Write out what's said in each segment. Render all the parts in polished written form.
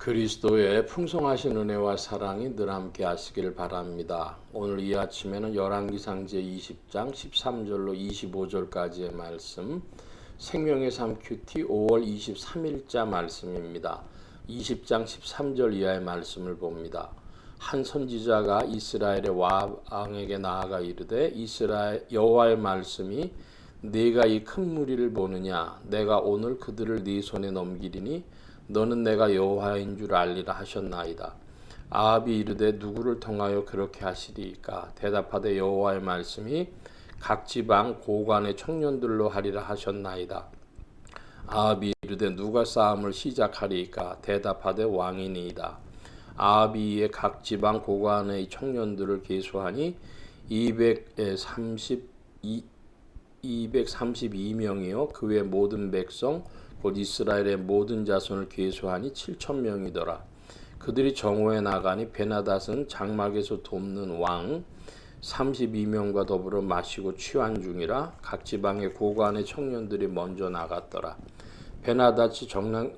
그리스도의 풍성하신 은혜와 사랑이 늘 함께 하시길 바랍니다. 오늘 이 아침에는 열왕기상 제20장 13절로 25절까지의 말씀, 생명의 삶 큐티 5월 23일자 말씀입니다. 20장 13절 이하의 말씀을 봅니다. 한 선지자가 이스라엘의 왕에게 나아가 이르되 이스라엘 여호와의 말씀이 네가 이 큰 무리를 보느냐 내가 오늘 그들을 네 손에 넘기리니 너는 내가 여호와인 줄 알리라 하셨나이다. 아합이 이르되 누구를 통하여 그렇게 하시리이까? 대답하되 여호와의 말씀이 각 지방 고관의 청년들로 하리라 하셨나이다. 아합이 이르되 누가 싸움을 시작하리이까? 대답하되 왕이니이다. 아합이 이에 각 지방 고관의 청년들을 계수하니 232명이요 그 외 모든 백성 곧 이스라엘의 모든 자손을 계수하니 7,000명이더라. 그들이 정오에 나가니 베나닷은 장막에서 돕는 왕 32명과 더불어 마시고 취한 중이라 각 지방의 고관의 청년들이 먼저 나갔더라. 베나닷이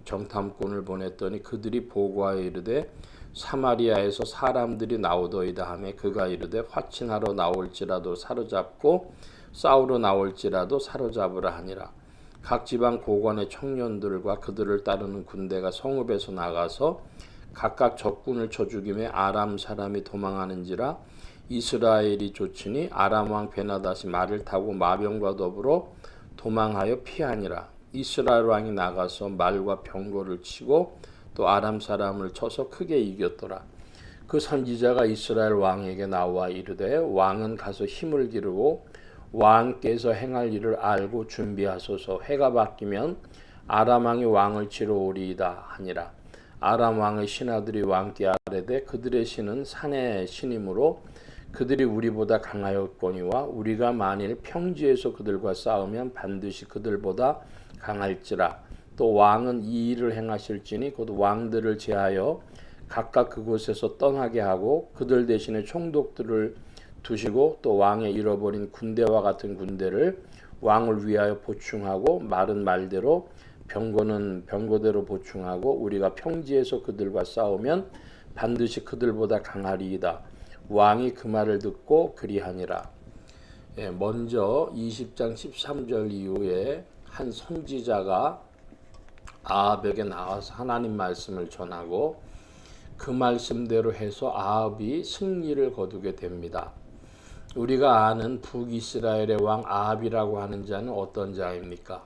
정탐꾼을 보냈더니 그들이 보고하여 이르되 사마리아에서 사람들이 나오더이다 하매 그가 이르되 화친하러 나올지라도 사로잡고 싸우러 나올지라도 사로잡으라 하니라. 각 지방 고관의 청년들과 그들을 따르는 군대가 성읍에서 나가서 각각 적군을 쳐 죽임에 아람 사람이 도망하는지라. 이스라엘이 쫓으니 아람 왕 베나닷이 말을 타고 마병과 더불어 도망하여 피하니라. 이스라엘 왕이 나가서 말과 병거를 치고 또 아람 사람을 쳐서 크게 이겼더라. 그 선지자가 이스라엘 왕에게 나와 이르되 왕은 가서 힘을 기르고 왕께서 행할 일을 알고 준비하소서. 해가 바뀌면 아람 왕이 왕을 치러 오리이다 하니라. 아람 왕의 신하들이 왕께 아뢰되 그들의 신은 산의 신이므로 그들이 우리보다 강하였거니와 우리가 만일 평지에서 그들과 싸우면 반드시 그들보다 강할지라. 또 왕은 이 일을 행하실지니 곧 왕들을 제하여 각각 그곳에서 떠나게 하고 그들 대신에 총독들을 두시고 또 왕의 잃어버린 군대와 같은 군대를 왕을 위하여 보충하고 말은 말대로 병거는 병거대로 보충하고 우리가 평지에서 그들과 싸우면 반드시 그들보다 강하리이다. 왕이 그 말을 듣고 그리하니라. 먼저 20장 13절 이후에 한 선지자가 아합에게 나와서 하나님 말씀을 전하고 그 말씀대로 해서 아합이 승리를 거두게 됩니다. 우리가 아는 북이스라엘의 왕 아합이라고 하는 자는 어떤 자입니까?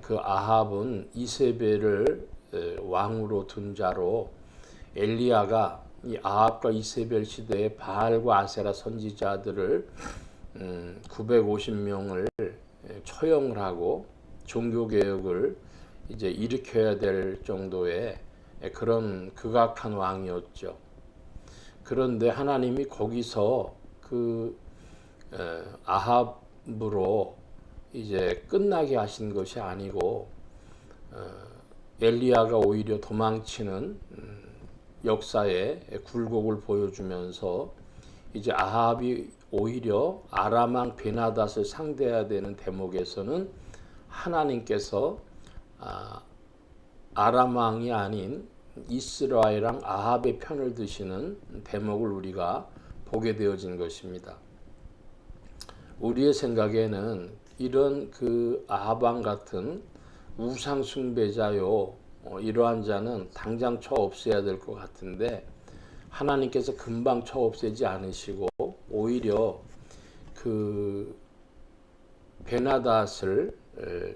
그 아합은 이세벨을 왕으로 둔 자로 엘리야가 이 아합과 이세벨 시대에 바알과 아세라 선지자들을 950명을 처형을 하고 종교개혁을 이제 일으켜야 될 정도의 그런 극악한 왕이었죠. 그런데 하나님이 거기서 그 아합으로 이제 끝나게 하신 것이 아니고 엘리야가 오히려 도망치는 역사의 굴곡을 보여주면서 이제 아합이 오히려 아람 왕 베나닷을 상대해야 되는 대목에서는 하나님께서 아람 왕이 아닌 이스라엘 왕 아합의 편을 드시는 대목을 우리가 보게 되어진 것입니다. 우리의 생각에는 이런 그 아합 왕 같은 우상 숭배자요 이러한 자는 당장 쳐 없애야 될 것 같은데 하나님께서 금방 쳐 없애지 않으시고 오히려 그 베나닷을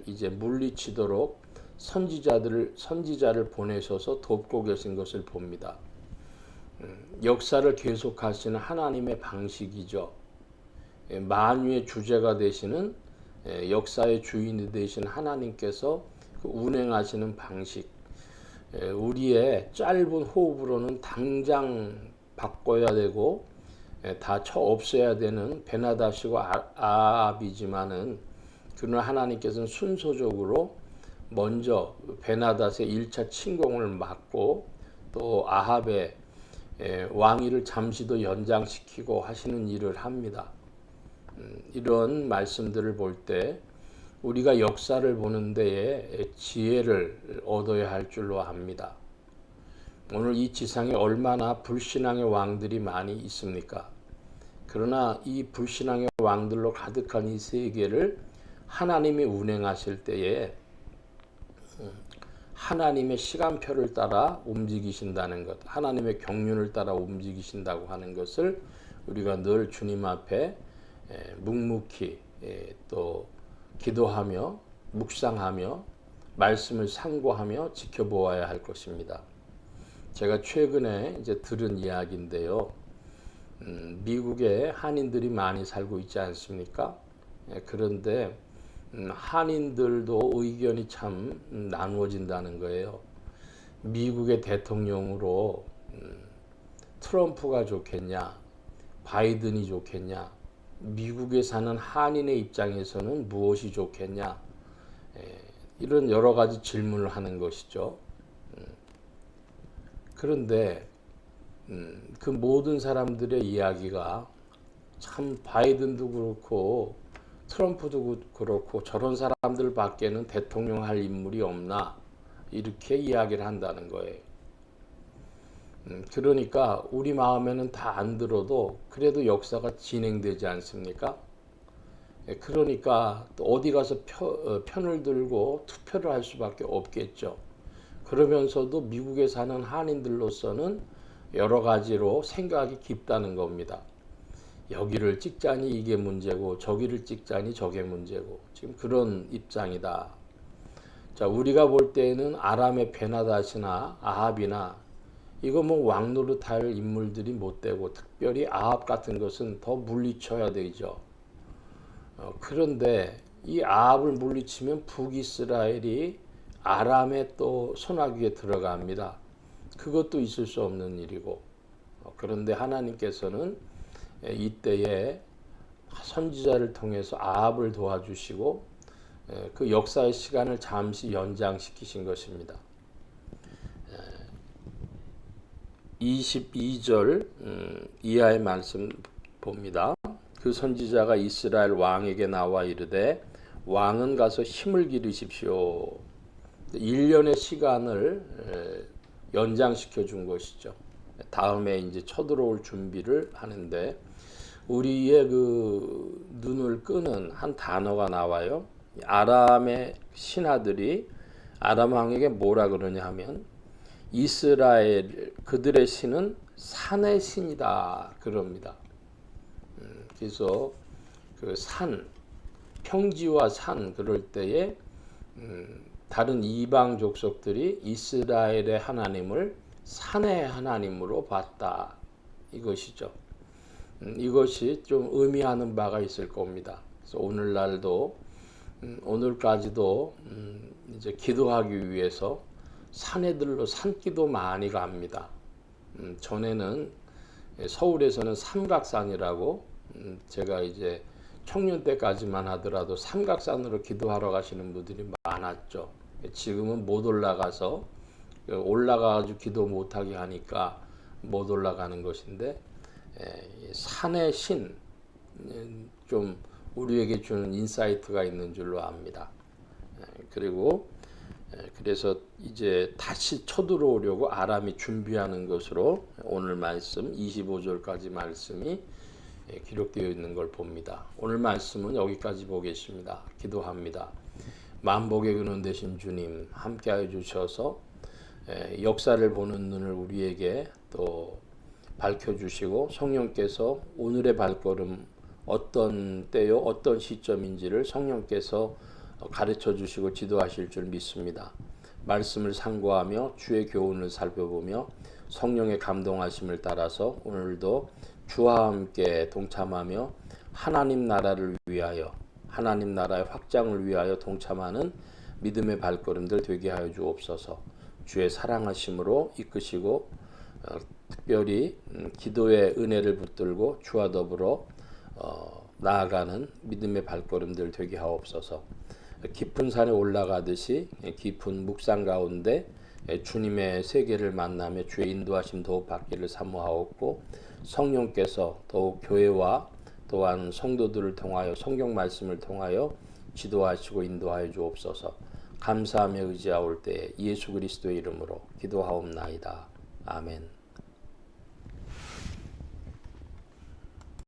이제 물리치도록 선지자를 보내셔서 돕고 계신 것을 봅니다. 역사를 계속하시는 하나님의 방식이죠. 만유의 주제가 되시는 역사의 주인이 되신 하나님께서 그 운행하시는 방식, 우리의 짧은 호흡으로는 당장 바꿔야 되고 다 쳐 없애야 되는 베나닷이고 아합이지만은 그러나 하나님께서는 순서적으로 먼저 베나닷의 1차 침공을 막고 또 아합의 왕위를 잠시 더 연장시키고 하시는 일을 합니다. 이런 말씀들을 볼 때 우리가 역사를 보는 데에 지혜를 얻어야 할 줄로 압니다. 오늘 이 지상에 얼마나 불신앙의 왕들이 많이 있습니까? 그러나 이 불신앙의 왕들로 가득한 이 세계를 하나님이 운행하실 때에 하나님의 시간표를 따라 움직이신다는 것, 하나님의 경륜을 따라 움직이신다고 하는 것을 우리가 늘 주님 앞에 묵묵히 또 기도하며 묵상하며 말씀을 상고하며 지켜보아야 할 것입니다. 제가 최근에 이제 들은 이야기인데요. 미국에 한인들이 많이 살고 있지 않습니까? 그런데 한인들도 의견이 참 나누어진다는 거예요. 미국의 대통령으로 트럼프가 좋겠냐, 바이든이 좋겠냐, 미국에 사는 한인의 입장에서는 무엇이 좋겠냐, 이런 여러 가지 질문을 하는 것이죠. 그런데 그 모든 사람들의 이야기가 참 바이든도 그렇고 트럼프도 그렇고 저런 사람들 밖에는 대통령 할 인물이 없나 이렇게 이야기를 한다는 거예요. 그러니까 우리 마음에는 다 안 들어도 그래도 역사가 진행되지 않습니까? 그러니까 또 어디 가서 편을 들고 투표를 할 수밖에 없겠죠. 그러면서도 미국에 사는 한인들로서는 여러 가지로 생각이 깊다는 겁니다. 여기를 찍자니 이게 문제고 저기를 찍자니 저게 문제고 지금 그런 입장이다. 자, 우리가 볼 때에는 아람의 베나닷이나 아합이나 이거 뭐 왕노릇할 인물들이 못 되고 특별히 아합 같은 것은 더 물리쳐야 되죠. 그런데 이 아합을 물리치면 북이스라엘이 아람의 또 손아귀에 들어갑니다. 그것도 있을 수 없는 일이고 그런데 하나님께서는 이때에 선지자를 통해서 아합을 도와주시고 그 역사의 시간을 잠시 연장시키신 것입니다. 22절 이하의 말씀 봅니다. 그 선지자가 이스라엘 왕에게 나와 이르되 왕은 가서 힘을 기르십시오. 1년의 시간을 연장시켜 준 것이죠. 다음에 이제 쳐들어올 준비를 하는데 우리의 그 눈을 끄는 한 단어가 나와요. 아람의 신하들이 아람 왕에게 뭐라 그러냐 하면 이스라엘 그들의 신은 산의 신이다 그럽니다. 그래서 그 산, 평지와 산 그럴 때에 다른 이방 족속들이 이스라엘의 하나님을 산의 하나님으로 봤다 이것이죠. 이것이 좀 의미하는 바가 있을 겁니다. 그래서 오늘날도 오늘까지도 이제 기도하기 위해서 산에들로 산기도 많이 갑니다. 전에는 서울에서는 삼각산이라고 제가 이제 청년 때까지만 하더라도 삼각산으로 기도하러 가시는 분들이 많았죠. 지금은 못 올라가서 올라가가지고 기도 못하게 하니까 못 올라가는 것인데 산의 신 좀 우리에게 주는 인사이트가 있는 줄로 압니다. 그리고 그래서 이제 다시 쳐들어오려고 아람이 준비하는 것으로 오늘 말씀 25절까지 말씀이 기록되어 있는 걸 봅니다. 오늘 말씀은 여기까지 보겠습니다. 기도합니다. 만복의 근원 되신 주님 함께하여 주셔서 역사를 보는 눈을 우리에게 또 밝혀주시고 성령께서 오늘의 발걸음 어떤 때요 어떤 시점인지를 성령께서 가르쳐 주시고 지도하실 줄 믿습니다. 말씀을 상고하며 주의 교훈을 살펴보며 성령의 감동하심을 따라서 오늘도 주와 함께 동참하며 하나님 나라를 위하여 하나님 나라의 확장을 위하여 동참하는 믿음의 발걸음들 되게 하여 주옵소서. 주의 사랑하심으로 이끄시고 특별히 기도의 은혜를 붙들고 주와 더불어 나아가는 믿음의 발걸음들 되게 하옵소서. 깊은 산에 올라가듯이 깊은 묵상 가운데 주님의 세계를 만나며 주의 인도하심 더욱 받기를 사모하옵고 성령께서 더욱 교회와 또한 성도들을 통하여 성경 말씀을 통하여 지도하시고 인도하여 주옵소서. 감사하며 의지하올 때 예수 그리스도의 이름으로 기도하옵나이다. 아멘.